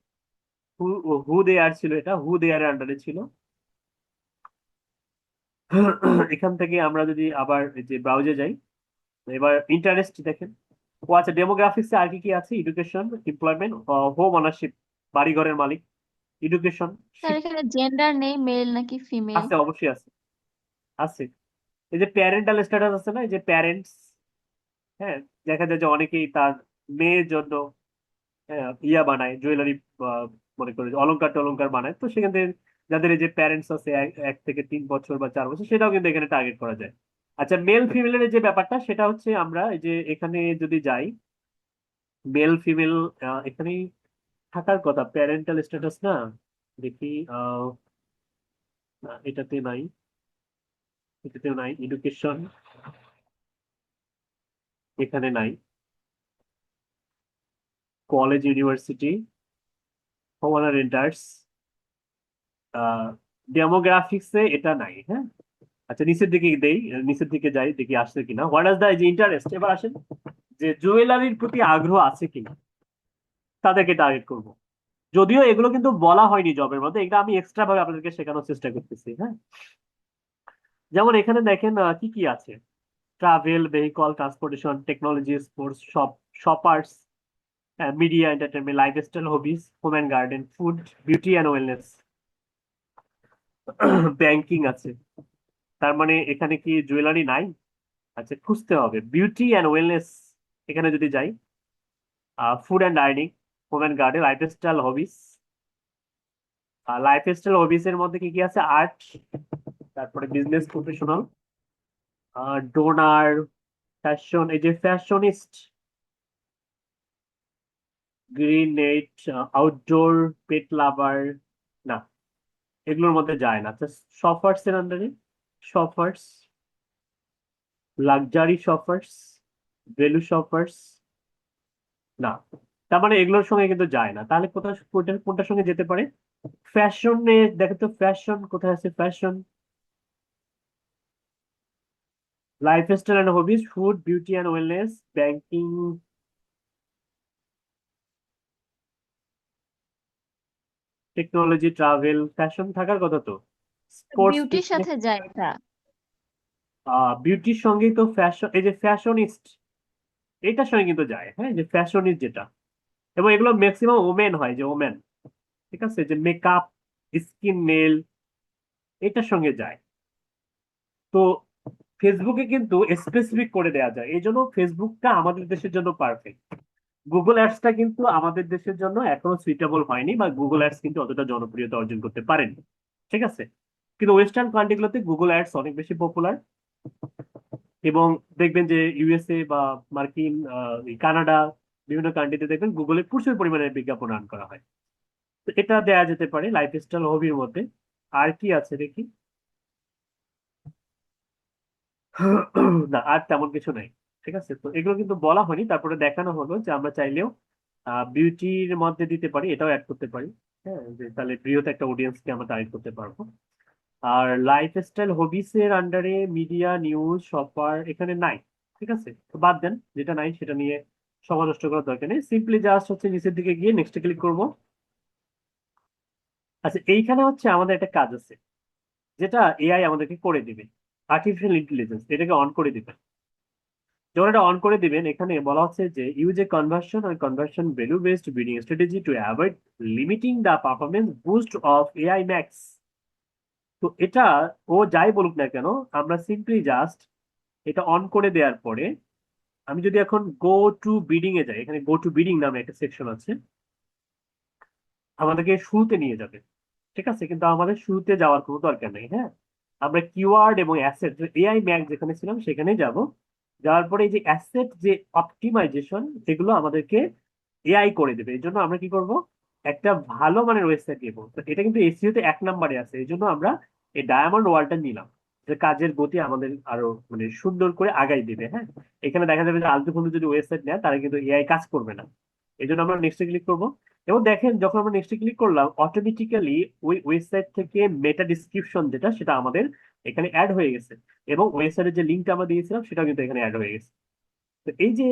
হু হু দেয়ার ছিল, এটা হু দেয়ার আন্ডারে ছিল। এখান থেকে আমরা যদি আবার এই যে ব্রাউজে যাই, এবার ইন্টারেস্ট দেখেন। ও আচ্ছা, ডেমোগ্রাফিক্সে আর কি কি আছে? এডুকেশন, এমপ্লয়মেন্ট, হোম ওনারশিপ, বাড়ি ঘরের মালিক, এডুকেশন, স্যার এখানে জেন্ডার নেই, মেল নাকি ফিমেল? আছে, অবশ্যই আছে, আছে। এই যে প্যারেন্টাল স্ট্যাটাস আছে না, এই যে প্যারেন্টস, হ্যাঁ, দেখা যায় যে অনেকেই তার মেয়ের জন্য ইয়া বানায়, জুয়েলারি, মনে করে যে অলংকার টলংকার বানায়, তো সেখান থেকে যাদের এই যে প্যারেন্টস আছে 1 থেকে 3 বছর বা 4 বছর, সেটাও কিন্তু এখানে টার্গেট করা যায়। আচ্ছা, মেল ফিমেলের যে ব্যাপারটা, সেটা হচ্ছে আমরা এই যে এখানে যদি যাই, মেল ফিমেল এখানেই থাকার কথা, প্যারেন্টাল স্ট্যাটাস না, দেখি না, এটাতে নাই, এটাতেও নাই, এডুকেশন এখানে নাই, কলেজ ইউনিভার্সিটি, হোম রেন্টার্স, ডেমোগ্রাফিক্সে এটা নাই। হ্যাঁ, আচ্ছা, নিচের দিকে দেই, নিচের দিকে যাই, দেখি আসছে কিনা। হোয়াট ইজ দা যে ইন্টারেস্ট, এবার আসেন যে জুয়েলারির প্রতি আগ্রহ আছে কিনা, তাদেরকে টার্গেট করব। যদিও এগুলো কিন্তু বলা হয়নি জবের মধ্যে, এটা আমি এক্সট্রা ভাবে আপনাদেরকে শেখানোর চেষ্টা করতেছি। হ্যাঁ, যেমন এখানে দেখেন কি কি আছে: travel, vehicle, transportation, technology, sports, shoppers, media, entertainment, lifestyle, hobbies, home and garden, food, beauty and wellness, banking আছে। তার মানে এখানে কি জুয়েলারি নাই? আচ্ছা, খুঁজতে হবে বিউটি অ্যান্ড ওয়েলনেস। এখানে যদি যাই, food and dining, home and garden, lifestyle, hobbies. Lifestyle hobbies এর মধ্যে কি কি আছে? আর্ট, তারপরে বিজনেস প্রফেশনাল, ডোনার, ফ্যাশন, এই যে ফ্যাশনিস্ট, গ্রিন নেট, আউটডোর, পেট লাভার, না, এগুলোর মধ্যে যায় না। আচ্ছা, শপার্স এর আন্ডারে, shoppers, luxury shoppers, value shoppers, না, তার মানে এগুলোর সঙ্গে কিন্তু যায় না। তাহলে কোথায়, কোনটার সঙ্গে যেতে পারে? ফ্যাশনে দেখো তো, ফ্যাশন কোথায় আছে? Fashion, lifestyle and hobbies, food, beauty and wellness, banking, technology, travel, fashion থাকার কথা তো। স্পোর্টস, বিউটির সাথে যায় এটা। বিউটির সঙ্গেই তো ফ্যাশন, এই যে ফ্যাশনিস্ট, এটার সঙ্গে কিন্তু যায়। হ্যাঁ, যে ফ্যাশনিস্ট যেটা, এবং এগুলো ম্যাক্সিমাম ওমেন হয়, যে ওমেন, ঠিক আছে, যে মেকআপ, স্কিন, নেল, এটার সঙ্গে যায়। তো ফেসবুকে কিন্তু স্পেসিফিক করে দেওয়া যায়, এই জন্য ফেসবুকটা আমাদের দেশের জন্য পারফেক্ট। গুগল অ্যাডসটা কিন্তু আমাদের দেশের জন্য এখনো সুইটেবল হয়নি, বা গুগল অ্যাডস কিন্তু অতটা জনপ্রিয়তা অর্জন করতে পারেনি। ঠিক আছে, কিন্তু ওয়েস্টার্ন কান্ট্রিগুলোতে গুগল অ্যাডস অনেক বেশি পপুলার। এবং দেখবেন যে ইউএসএ বা মার্কিন, কানাডা, বিভিন্ন কান্ট্রিতে দেখবেন গুগলে প্রচুর পরিমাণে বিজ্ঞাপন রান করা হয়। তো এটা দেয়া যেতে পারে লাইফস্টাইল হবির মধ্যে। আর কি আছে দেখি? না, আর তেমন কিছু নাই। ঠিক আছে, তো এগুলো কিন্তু বলা হয়নি, তারপরে দেখানো হলো যে আমরা চাইলেও বিউটির মধ্যে দিতে পারি, এটাও অ্যাড করতে পারি। হ্যাঁ, যে তাহলে বৃহৎ একটা অডিয়েন্সকে আমরা টার্গেট করতে পারবো। আর লাইফস্টাইল হবিস এর আন্ডারে মিডিয়া, নিউজ, শপার এখানে নাই। ঠিক আছে, তো বাদ দেন, যেটা নাই সেটা নিয়ে সময় নষ্ট করার দরকার নেই। সিম্পলি জাস্ট হচ্ছে নিচের দিকে গিয়ে নেক্সট ক্লিক করব। আচ্ছা, এইখানে হচ্ছে আমাদের একটা কাজ আছে, যেটা এআই আমাদেরকে করে দিবে, আর্টিফিশিয়াল ইন্টেলিজেন্স, এটাকে অন করে দিবে। যখন এটা অন করে দিবেন, এখানে বলা হচ্ছে যে use a conversion or conversion value based bidding strategy to avoid limiting the performance boost of AI max. তো এটা ও যাই বলুক না কেন, আমরা সিম্পলি জাস্ট এটা অন করে দেওয়ার পরে আমি যদি এখন গো টু বিডিং এ যাই, এখানে গো টু বিডিং নামে একটা সেকশন আছে, আমাদেরকে শুরুতে নিয়ে যাবে। ঠিক আছে, কিন্তু আমাদের শুরুতে যাওয়ার কোনো দরকার নেই। হ্যাঁ, আমরা কিওয়ার্ড এবং অ্যাসেট এআই ম্যাক যেখানে ছিলাম সেখানে যাব। যাওয়ার পরে এই যে অ্যাসেট যে অপটিমাইজেশন, এগুলো আমাদেরকে এআই করে দেবে। এই জন্য আমরা কি করব, একটা ভালো মানের ওয়েবসাইট নেবো। তো এটা কিন্তু এসইও তে 1 নম্বরে আছে, এই জন্য আমরা এই ডায়মন্ড ওয়ালটা নিলাম, যে কাজের গতি আমাদের আরো মানে সুন্দর করে আগাই দিবে। হ্যাঁ, এখানে দেখা যাবে যে আলতু ফালতু যদি ওয়েবসাইট নেয় তারা কিন্তু এআই কাজ করবে না। এই জন্য আমরা নেক্সটে ক্লিক করবো। এবং দেখেন যখন আমরা নেক্সটে ক্লিক করলাম, অটোমেটিক্যালি ওই ওয়েবসাইট থেকে মেটা ডিসক্রিপশন যেটা, সেটা আমাদের এখানে অ্যাড হয়ে গেছে। এবং ওয়েবসাইটের যে লিঙ্কটা আমরা দিয়েছিলাম সেটাও কিন্তু এখানে অ্যাড হয়ে গেছে। তো এই যে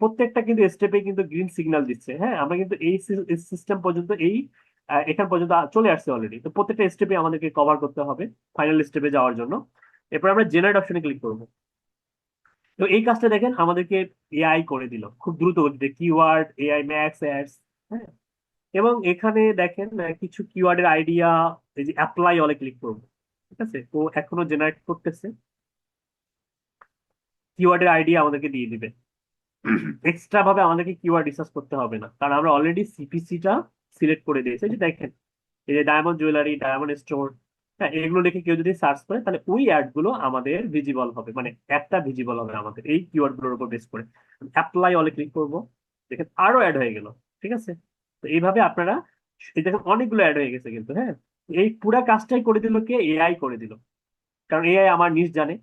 প্রত্যেকটা কিন্তু স্টেপে কিন্তু গ্রিন সিগন্যাল দিচ্ছে। হ্যাঁ, আমরা কিন্তু এই সিস্টেম পর্যন্ত এখান পর্যন্ত চলে আসছে অলরেডি। তো প্রত্যেকটা স্টেপে আমাদেরকে কভার করতে হবে ফাইনাল স্টেপে যাওয়ার জন্য। এরপর আমরা জেনারেট অপশনে ক্লিক করবো। তো এই কাজটা দেখেন আমাদেরকে এআই করে দিল খুব দ্রুত গতিতে, কিওয়ার্ড, এআই ম্যাক্স, অ্যাডস। হ্যাঁ, এবং এখানে দেখেন কিছু কিওয়ার্ডের আইডিয়া, এই যে অ্যাপ্লাই অলে ক্লিক করবো। ঠিক আছে, ও এখনো জেনারেট করতেছে। কিওয়ার্ডের আইডিয়া আমাদেরকে দিয়ে দিবে, এক্সট্রা ভাবে আমাদেরকে কিওয়ার্ড রিসার্চ করতে হবে না, কারণ আমরা অলরেডি সিপিসিটা সিলেক্ট করে দিয়েছি। এই যে দেখেন, এই যে ডায়মন্ড জুয়েলারি, ডায়মন্ড স্টোর, হ্যাঁ, এগুলো লিখে কেউ যদি সার্চ করে তাহলে ওই অ্যাড গুলো আমাদের ভিজিবল হবে, মানে অ্যাডটা ভিজিবল হবে আমাদের এই কিওয়ার্ড গুলোর উপর বেস করে। অ্যাপ্লাই অলে ক্লিক করবো, দেখেন আরো অ্যাড হয়ে গেল। ঠিক আছে, তো এইভাবে আপনারা, এই দেখেন অনেকগুলো অ্যাড হয়ে গেছে কিন্তু। হ্যাঁ, এই পুরা কাজটাই করে দিল কে, এআই করে দিল। কারণ এআই আমার নিজ জানে,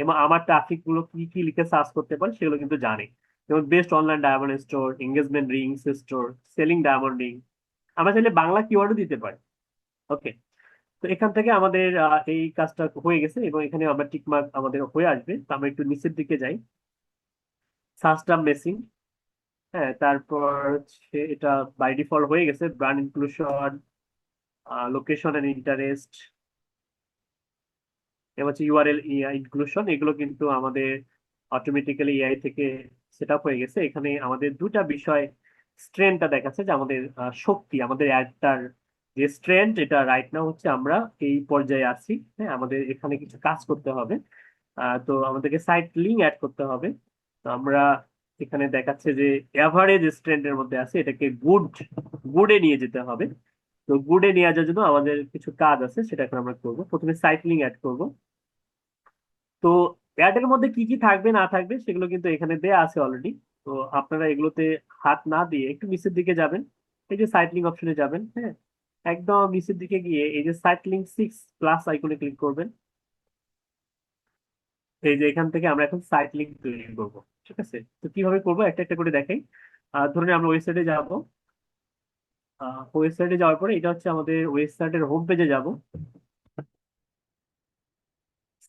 এবং আমার ট্রাফিক গুলো কি কি লিখে সার্চ করতে পারে সেগুলো কিন্তু জানে। যেমন best online diamond store, engagement Rings store, selling diamond ring. আমরা চাইলে বাংলা কিওয়ার্ডও দিতে পারি। ওকে, তো এখান থেকে আমাদের এই কাজটা হয়ে গেছে, এবং এখানে আমরা টিকমার্ক আমাদের হয়ে আসবে। তো আমরা একটু নিচের দিকে যাই, সার্চ টার্ম মেসিং। হ্যাঁ, তারপর হচ্ছে এটা বাই ডিফল্ট হয়ে গেছে, brand inclusion, location and interest, এবং হচ্ছে ইউআরএল ইনক্লুশন। এগুলো কিন্তু আমাদের অটোমেটিক্যালি এআই থেকে সেট আপ হয়ে গেছে। এখানে আমাদের দুটা বিষয় স্ট্রেংথটা দেখাচ্ছে, যে আমাদের শক্তি, আমাদের অ্যাডটার যে স্ট্রেংথ, এটা রাইট নাও হচ্ছে আমরা এই পর্যায়ে আছি। হ্যাঁ, আমাদের এখানে কিছু কাজ করতে হবে। তো আমাদেরকে সাইট লিঙ্ক অ্যাড করতে হবে। তো আমরা এখানে দেখাচ্ছে যে এভারেজ স্ট্রেন্থের মধ্যে আছে, এটাকে গুডে নিয়ে যেতে হবে। তো গুডে নিয়ে যাওয়ার জন্য আমাদের কিছু কাজ আছে, সেটা এখন আমরা করবো। প্রথমে সাইট লিঙ্ক অ্যাড করবো। তো অ্যাডের মধ্যে কি কি থাকবে না থাকবে সেগুলো কিন্তু এখানে দেয়া আছে অলরেডি। তো আপনারা এগুলোতে হাত না দিয়ে একটু নিচের দিকে যাবেন, এই যে সাইট লিঙ্ক অপশনে যাবেন। হ্যাঁ, একদম নিচের দিকে গিয়ে এই যে সাইট লিঙ্ক 6+ আইকনে ক্লিক করবেন। এই যে এখান থেকে আমরা এখন সাইট লিঙ্ক তৈরি করব। ঠিক আছে, তো কিভাবে করবো একটা একটা করে দেখাই। ধরুন আমরা ওয়েবসাইটে যাব। ওয়েবসাইটে যাওয়ার পরে এটা হচ্ছে আমাদের ওয়েবসাইটের হোম পেজে যাব।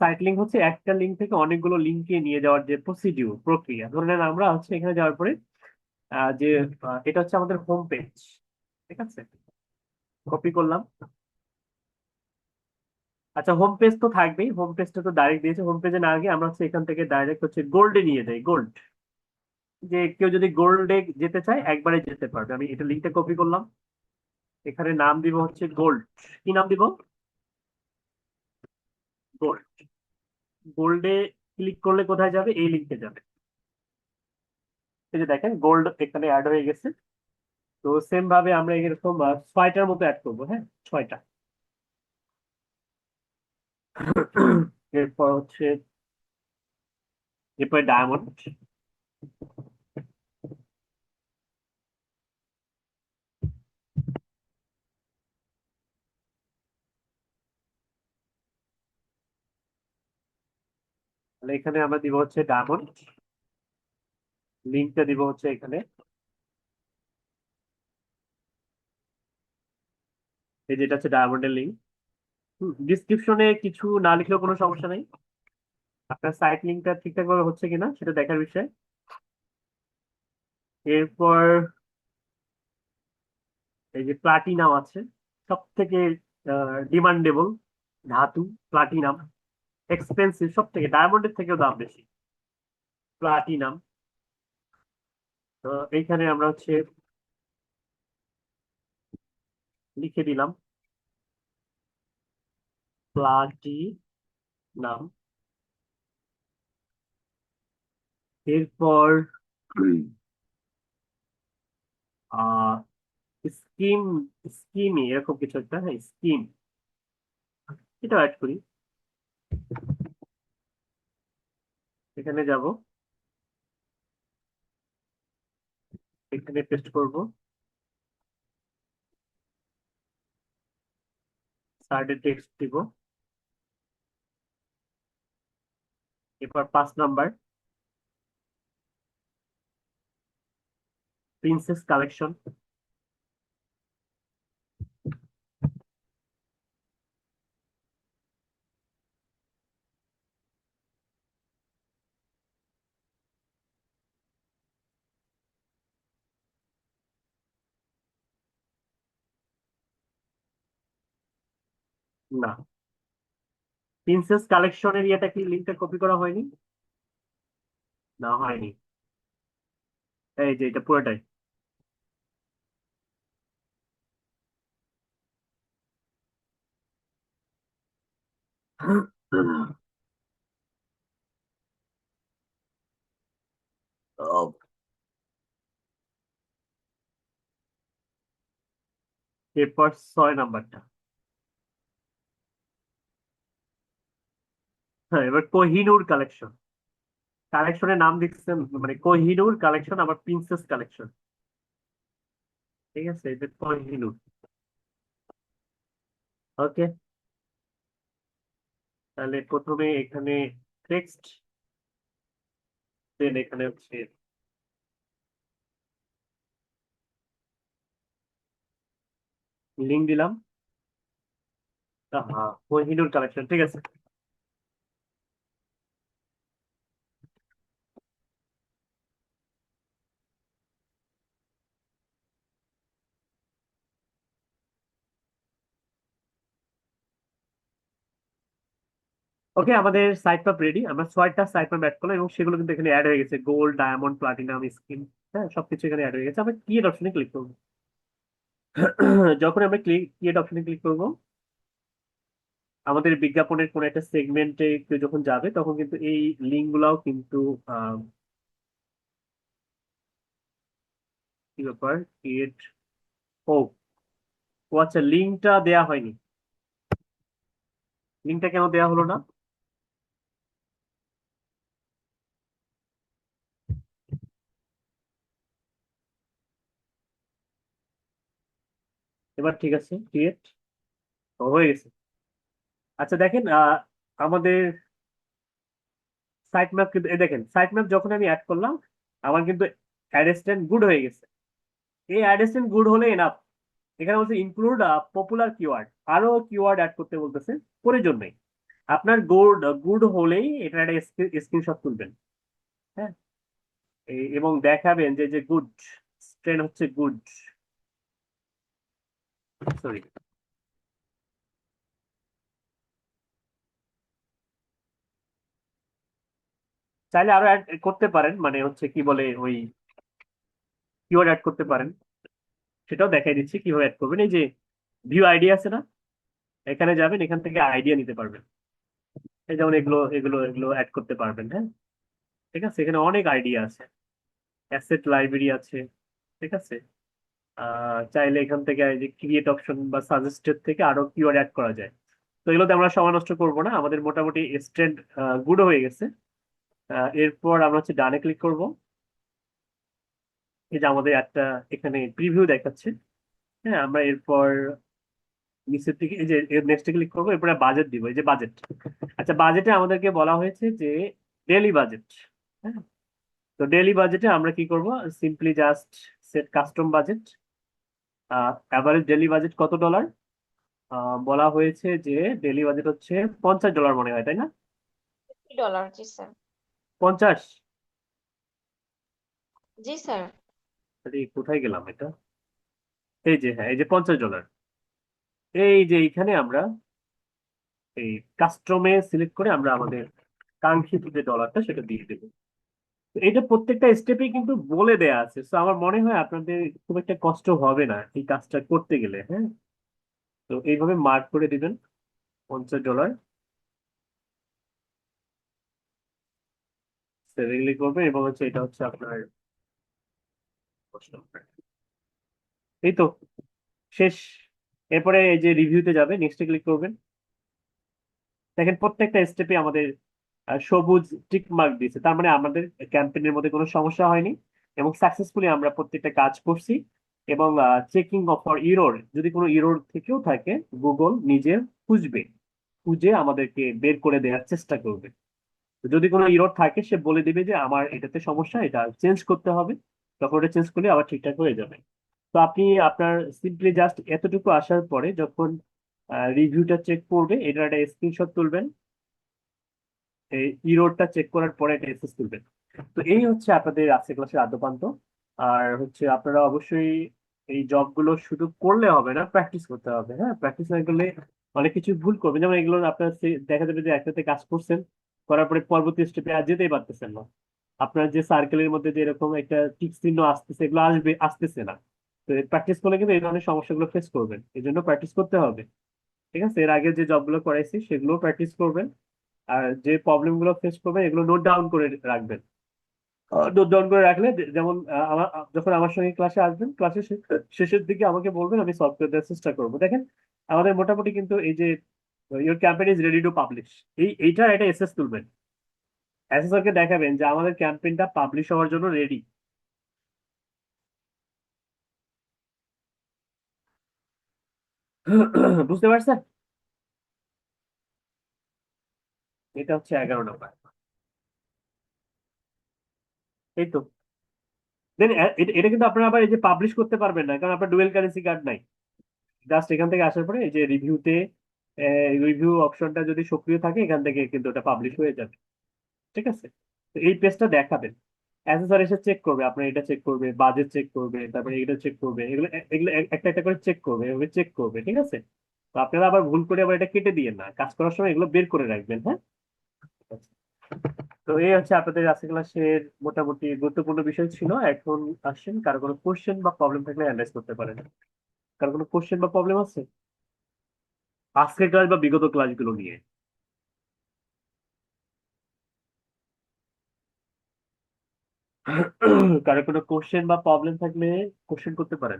সাইট লিঙ্ক হচ্ছে একটা লিঙ্ক থেকে অনেকগুলো লিঙ্কে নিয়ে যাওয়ার যে প্রক্রিয়া। ধরে নেন আমরা হচ্ছে এখানে যাওয়ার পরে যে এটা হচ্ছে আমাদের হোম পেজ। ঠিক আছে, কপি করলাম। আচ্ছা, হোম পেজ তো থাকবেই, হোম পেজটা তো ডাইরেক্ট দিয়েছে। হোম পেজে না গিয়ে আমরা হচ্ছে এখান থেকে ডাইরেক্ট হচ্ছে গোল্ডে নিয়ে যাই। গোল্ড, যে কেউ যদি গোল্ডে যেতে চায় একবারে যেতে পারবে। আমি এটা লিঙ্কটা কপি করলাম, এখানে নাম দিব হচ্ছে গোল্ড। কি নাম দিব? গোল্ড। গোল্ডে ক্লিক করলে কোথায় যাবে? এই লিঙ্কে যাবে। এই যে দেখেন গোল্ড এখানে অ্যাড হয়ে গেছে। তো সেম ভাবে আমরা এরকম 6টার মতো অ্যাড করবো। হ্যাঁ, 6টা। এরপর হচ্ছে, এরপরে ডায়মন্ড। তাহলে এখানে আমরা দিব হচ্ছে ডায়মন্ড, লিঙ্কটা দিব হচ্ছে এখানে। এই যেটা হচ্ছে ডায়মন্ডের লিঙ্ক। ডিসক্রিপশনে কিছু না লিখলেও কোনো সমস্যা নেই, আপনার সাইট লিঙ্কটা ঠিকঠাক ভাবে হচ্ছে কিনা সেটা দেখার বিষয়। এরপর এই যে প্লাটিনাম আছে, সব থেকে ডিমান্ডেবল ধাতু প্লাটিনাম, এক্সপেন্সিভ, সব থেকে ডায়মন্ডের থেকেও দাম বেশি। প্লাটিনাম। তো এইখানে আমরা হচ্ছে লিখে দিলাম প্লাটিনাম। এরপর আহ স্কিম, স্কিমি এরকম কিছু একটা, হ্যাঁ স্কিম, এটা অ্যাড করি। এখানে যাব, এখানে পেস্ট করব, সাইডে টেক্সট দিব। এরপর 5 নাম্বার প্রিন্সেস কালেকশন। না, প্রিন্সেস কালেকশনের ইয়েটা কি, লিঙ্কটা কপি করা হয়নি? না হয়নি, এই যে এটা পুরোটাই। এরপর 6 নাম্বারটা, হ্যাঁ এবার কোহিনূর কালেকশন। কালেকশনের নাম দিচ্ছেন মানে কোহিনূর কালেকশন, আবার প্রিন্সেস কালেকশন। ঠিক আছে, এটা কোহিনূর। ওকে, তাহলে প্রথমে এখানে টেক্সট, দেন এখানে হচ্ছে লিঙ্ক দিলাম। হ্যাঁ, কোহিনূর কালেকশন, ঠিক আছে। ওকে, আমাদের সাইট ম্যাপ রেডি। আমরা 6টা সাইট ম্যাপ অ্যাড করলাম এবং সেগুলো কিন্তু এখানে অ্যাড হয়ে গেছে, গোল্ড, ডায়মন্ড, প্লাটিনাম, স্কিন। হ্যাঁ, সবকিছু এখানে অ্যাড হয়ে গেছে। আমরা ক্রিয়েট অপশনে ক্লিক করবো। যখন আমরা ক্রিয়েট অপশনে ক্লিক করবো, আমাদের বিজ্ঞাপনের কোন একটা সেগমেন্টে কেউ যখন যাবে তখন কিন্তু এই লিঙ্ক গুলাও কিন্তু আহ, কি ব্যাপার, ক্রিয়েট, ও ও আচ্ছা, লিঙ্কটা দেয়া হয়নি। লিঙ্কটা কেন দেয়া হলো না? এবার ঠিক আছে, ক্রিয়েট হয়ে গেছে। আচ্ছা দেখেন, আমাদের সাইট ম্যাপ কিন্তু, এই দেখেন সাইট ম্যাপ যখন আমি অ্যাড করলাম আমার কিন্তু অ্যাড্রেসটা গুড হয়ে গেছে। এই অ্যাড্রেসটা গুড হলে এনাফ। এখানে বলছে ইনক্লুড পপুলার কিওয়ার্ড, আরো কিওয়ার্ড অ্যাড করতে বলতেছে, প্রয়োজন নেই। আপনার গুড গুড হলেই এটা একটা স্ক্রিনশট তুলবেন। হ্যাঁ, এবং দেখাবেন যে যে গুড, ট্রেন হচ্ছে গুড, সরি। চাইলে আরো অ্যাড করতে পারেন, মানে হচ্ছে কি বলে ওই কিওয়ার্ড অ্যাড করতে পারেন। সেটাও দেখাই দিচ্ছি কিভাবে অ্যাড করবেন। এই যে ভিউ আইডিয়া আছে না, এখানে যাবেন, এখান থেকে আইডিয়া নিতে পারবেন। এই যেমন এগুলো এগুলো এগুলো অ্যাড করতে পারবেন। হ্যাঁ, ঠিক আছে, এখানে অনেক আইডিয়া আছে, অ্যাসেট লাইব্রেরি আছে। ঠিক আছে, চাইলে এখান থেকে এই যে ক্রিয়েট অপশন বা সাজেস্টেড থেকে আরো কিওয়ার্ড অ্যাড করা যায়। তো এগুলোতে আমরা সময় নষ্ট করবো না, আমাদের মোটামুটি স্ট্রেন্থ গুড হয়ে গেছে। এরপর আমরা হচ্ছে ডানে ক্লিক করব। এই যে আমাদের একটা এখানে প্রিভিউ দেখাচ্ছে। হ্যাঁ, আমরা এরপর নিচের দিকে এই যে নেক্সট ক্লিক করবো, এরপরে বাজেট দিব, এই যে বাজেট। আচ্ছা, বাজেটে আমাদেরকে বলা হয়েছে যে ডেইলি বাজেট। হ্যাঁ, তো ডেইলি বাজেটে আমরা কি করব, simply just set custom budget. Average daily budget কত ডলার? বলা হয়েছে যে ডেইলি বাজেট হচ্ছে $50 মনে হয়, তাই না? $50, জি স্যার। 50। জি স্যার। আরে কোথায় গেলাম এটা, এই যে হ্যাঁ, এই যে $50। এই যে এইখানে আমরা এই কাস্টমে সিলেক্ট করে আমরা আমাদের কাঙ্ক্ষিত যে ডলারটা সেটা দিয়ে দেবো। তো এটা প্রত্যেকটা স্টেপে কিন্তু বলে দেয়া আছে, তো আমার মনে হয় আপনাদের খুব একটা কষ্ট হবে না এই কাজটা করতে গেলে। হ্যাঁ, তো এইভাবে মার্ক করে দিবেন $50, সেভিংলি করবেন, এবং হচ্ছে এটা হচ্ছে আপনার প্রশ্ন। এই তো শেষ। এরপরে এই যে রিভিউতে যাবে, নেক্সটে ক্লিক করবেন। দেখেন প্রত্যেকটা স্টেপে আমাদের সবুজ টিক মার্ক দিয়েছে, তার মানে আমাদের ক্যাম্পেইনের মধ্যে কোনো সমস্যা হয়নি এবং সাকসেসফুলি আমরা প্রত্যেকটা কাজ করছি। এবং চেকিং ফর ইরর, যদি কোনো ইরর থেকেও থাকে গুগল নিজে খুঁজবে, খুঁজে আমাদেরকে বের করে দেওয়ার চেষ্টা করবে। তো যদি কোনো ইরর থাকে সে বলে দিবে যে আমার এটাতে সমস্যা, এটা চেঞ্জ করতে হবে, তখন ওটা চেঞ্জ করলে আবার ঠিকঠাক হয়ে যাবে। তো আপনি আপনার সিম্পলি জাস্ট এতটুকু আসার পরে যখন রিভিউটা চেক করবে, এটার একটা স্ক্রিনশট তুলবেন, এই ইরোডটা চেক করার পরে একটা এসএস তুলবেন। তো এই হচ্ছে আপনাদের আজকে ক্লাসের আদ্যপান্ত। আর হচ্ছে আপনারা অবশ্যই এই জবগুলো শুধু করলে হবে না, প্র্যাকটিস করতে হবে। হ্যাঁ, প্র্যাকটিস না করলে অনেক কিছু ভুল করবেন, যেমন এগুলো আপনার দেখা যাবে যে একসাথে কাজ করছেন, করার পরে পরবর্তী স্টেপে আর যেতেই পারতেছেন না। আপনার যে সার্কেলের মধ্যে যে এরকম একটা টিক চিহ্ন আসতেছে, এগুলো আসতেছে না। তো প্র্যাকটিস করলে কিন্তু এই ধরনের সমস্যাগুলো ফেস করবেন, এই জন্য প্র্যাকটিস করতে হবে। ঠিক আছে, এর আগে যে জবগুলো করাইছি সেগুলো প্র্যাকটিস করবেন। আর যে প্রবলেম গুলো ফেস করবেন এগুলো নোট ডাউন করে রাখবেন। নোট ডাউন করে রাখলে যেমন যখন আমার সঙ্গে ক্লাসে আসবেন, ক্লাসের শেষের দিকে আমাকে বলবেন, আমি সলভ করে দেওয়ার চেষ্টা করবো। দেখেন আমাদের মোটামুটি কিন্তু এই যে your campaign is ready to publish, এইটার একটা এসএস তুলবেন, এসএসআর কে দেখাবেন যে আমাদের ক্যাম্পেইনটা পাবলিশ হওয়ার জন্য রেডি। বুঝতে পারছেন? এটা হচ্ছে 11 নম্বর। এই তো দেন এটা কিন্তু আপনারা আবার এই যে পাবলিশ করতে পারবেন না, কারণ আপনার ডুয়েল কারেন্সি কার্ড নাই। জাস্ট এখান থেকে আসার পরে এই যে রিভিউতে রিভিউ অপশনটা যদি সক্রিয় থাকে, এখান থেকে কিন্তু ওটা পাবলিশ হয়ে যাবে। ঠিক আছে, তো এই পেজটা দেখাবেন, অ্যাসেসর এসে চেক করবে, আপনার এটা চেক করবে, বাজেট চেক করবে, তারপরে এটা চেক করবে, এগুলো এগুলো একটা একটা করে চেক করবে, এভাবে চেক করবে। ঠিক আছে, তো আপনারা আবার ভুল করে আবার এটা কেটে দিয়ে না, কাজ করার সময় এগুলো বের করে রাখবেন। হ্যাঁ, তো এই হচ্ছে আপনাদের আজকে ক্লাসের মোটামুটি গুরুত্বপূর্ণ বিষয় ছিল। এখন আসেন, কারো কোনো কোশ্চেন বা প্রবলেম থাকলে অ্যানালাইজ করতে পারেন। কারো কোনো কোশ্চেন বা প্রবলেম আছে আজকের ক্লাস বা বিগত ক্লাসগুলো নিয়ে? কারো কোনো কোশ্চেন বা প্রবলেম থাকলে কোশ্চেন করতে পারেন।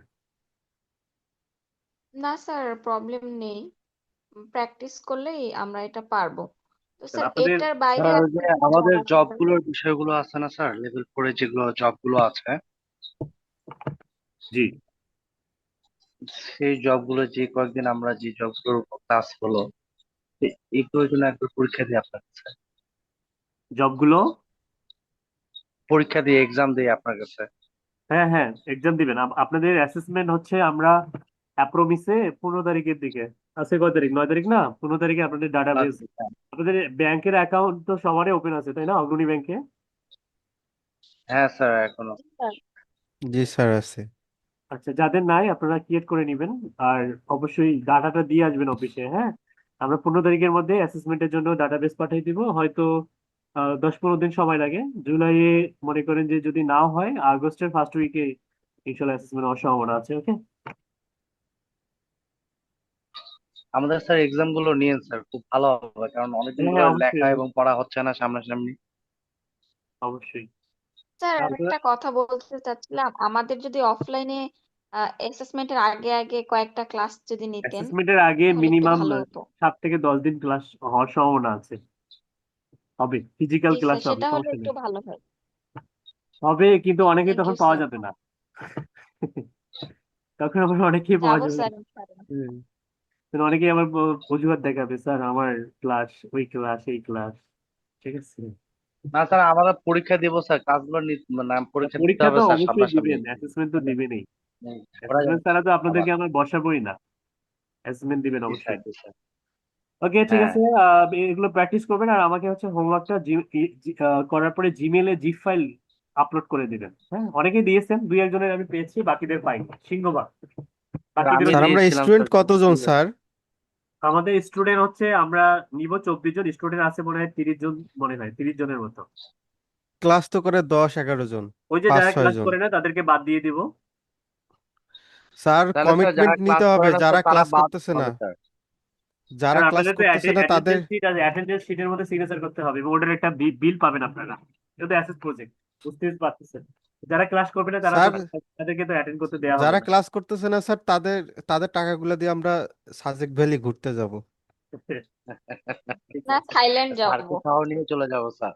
না স্যার, প্রবলেম নেই। প্র্যাকটিস করলেই আমরা এটা পারবো। তো স্যার আপনাদের এটার বাইরে আর যে কি কি আমাদের জানার দরকার? জবগুলোর বিষয়গুলো আছে না স্যার, লেভেল 4 যেগুলো জবগুলো আছে, জি, সেই জবগুলো যে কয়েকদিন আমরা যে জবগুলোর উপর ক্লাস হলো, এগুলোর জন্য একবার পরীক্ষা দিই আপনার কাছে, জবগুলো। পরীক্ষা দিয়ে এক্সাম দিই আপনার কাছে। হ্যাঁ হ্যাঁ, এক্সাম দিবেন। আপনাদের অ্যাসেসমেন্ট হচ্ছে আমরা অ্যাপ্রোমিসে 15 তারিখের দিকে আছে। কয় তারিখ? 9 তারিখ না, 15 তারিখে আপনাদের ডাটাবেস। আচ্ছা। আপনাদের ব্যাংকের অ্যাকাউন্ট তো সবারই ওপেন আছে তাই না, অগ্রণী ব্যাংকে? হ্যাঁ স্যার, এখনো। জি স্যার। জি স্যার আছে। আচ্ছা, যাদের নাই আপনারা ক্রিয়েট করে নেবেন। আর অবশ্যই ডাটাটা দিয়ে আসবেন অফিসে। হ্যাঁ, আমরা 15 তারিখের মধ্যে অ্যাসেসমেন্টের জন্য ডাটাবেস পাঠিয়ে দিব। হয়তো 10-15 দিন সময় লাগে। জুলাইয়ে মনে করেন যে যদি নাও হয়, আগস্টের ফার্স্ট উইকে ইনশাল্লাহ অ্যাসেসমেন্ট হওয়ার সম্ভাবনা আছে। ওকে, আমাদের স্যার এক্সাম গুলো নিয়েন স্যার, খুব ভালো হবে, কারণ অনেকদিন হ্যাঁ ধরে হ্যাঁ, অবশ্যই লেখা এবং অবশ্যই পড়া হচ্ছে না সামনাসামনি। অবশ্যই। স্যার আপনারা একটা কথা বলতে চাচ্ছিলাম, আমাদের যদি অফলাইনে অ্যাসেসমেন্টের আগে আগে কয়েকটা ক্লাস যদি নিতেন অ্যাসেসমেন্টের আগে তাহলে একটু মিনিমাম ভালো হতো। 7 থেকে 10 দিন ক্লাস হওয়ার সম্ভাবনা আছে। হবে, ফিজিক্যাল জি ক্লাস স্যার, হবে, সেটা হলে সমস্যা একটু নেই। ভালো হয়। হবে, কিন্তু অনেকেই থ্যাংক তখন ইউ পাওয়া স্যার। যাবে না। তখন আবার অনেকেই পাওয়া যাবো যাবে স্যার না। ইনশাআল্লাহ। হুম। তো অনেকেই আবার অজুহাত দেখাবে, স্যার আমার ক্লাস, ওই ক্লাস, এই ক্লাস। ঠিক আছে, না স্যার, আমাদের পরীক্ষা দিব স্যার, কাজগুলো মানে পরীক্ষা দিতে পরীক্ষা হবে তো স্যার অবশ্যই সামনাসামনি। দিবেন, অ্যাসেসমেন্ট তো দিবেনই। করা যাবে অ্যাসেসমেন্ট ছাড়া তো আবার। আপনাদেরকে আমরা বসাবোই না, অ্যাসেসমেন্ট দিবেন জি স্যার, অবশ্যই। জি স্যার। ওকে, ঠিক হ্যাঁ। আছে। এগুলো প্র্যাকটিস করবেন আর আমাকে হচ্ছে হোমওয়ার্কটা করার পরে জিমেলে জিপ ফাইল আপলোড করে দিবেন। হ্যাঁ, অনেকেই দিয়েছেন, 2-1 জনের আমি পেয়েছি, বাকিদের পাইনি, সিংহভাগ। স্যার আমি বাকিদেরও স্যার দিবেন। আমরা দিয়েছিলাম স্টুডেন্ট স্যার, কতজন স্যার? আমাদের স্টুডেন্ট হচ্ছে আমরা নিব 24 জন, স্টুডেন্ট আছে মনে হয় 30 জন, মনে হয় 30 জনের মতো। ক্লাস তো করে 10-11 জন, ওই যে যারা 5-6 ক্লাস জন। করে না তাদেরকে বাদ দিয়ে দিব। স্যার তাহলে স্যার যারা কমিটমেন্ট ক্লাস নিতে করে হবে, না স্যার যারা তারা ক্লাস বাদ করতেছে না, হবে স্যার। যারা কারণ ক্লাস আপনাদের তো করতেছে না তাদের। অ্যাটেন্ডেন্স শিট আছে, অ্যাটেন্ডেন্স শিটের মধ্যে সিগনেচার করতে হবে এবং ওটার একটা বিল পাবেন আপনারা। এটা তো অ্যাসেস প্রজেক্ট, বুঝতে পারতেছেন। যারা ক্লাস করবে না তারা তো স্যার তাদেরকে তো অ্যাটেন্ড করতে দেওয়া হবে যারা না। ক্লাস করতেছে না স্যার, তাদের তাদের টাকাগুলো দিয়ে আমরা সাজেক ভ্যালি ঘুরতে যাব। ঠিক না, আছে। থাইল্যান্ড যাব। স্যারকে খাওয়া নিয়ে চলে যাবো স্যার।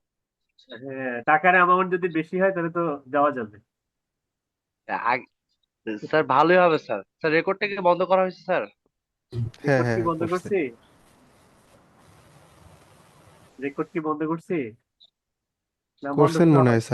হ্যাঁ, টাকার অ্যামাউন্ট যদি বেশি হয় তাহলে তো যাওয়া যাবে। আগ- স্যার ভালোই হবে স্যার। স্যার রেকর্ডটা কি বন্ধ করা হয়েছে স্যার? হ্যাঁ রেকর্ড কি হ্যাঁ বন্ধ করছে। করছি? রেকর্ড কি বন্ধ করছি? না, বন্ধ করছেন করা মনে হয় হয় স্যার।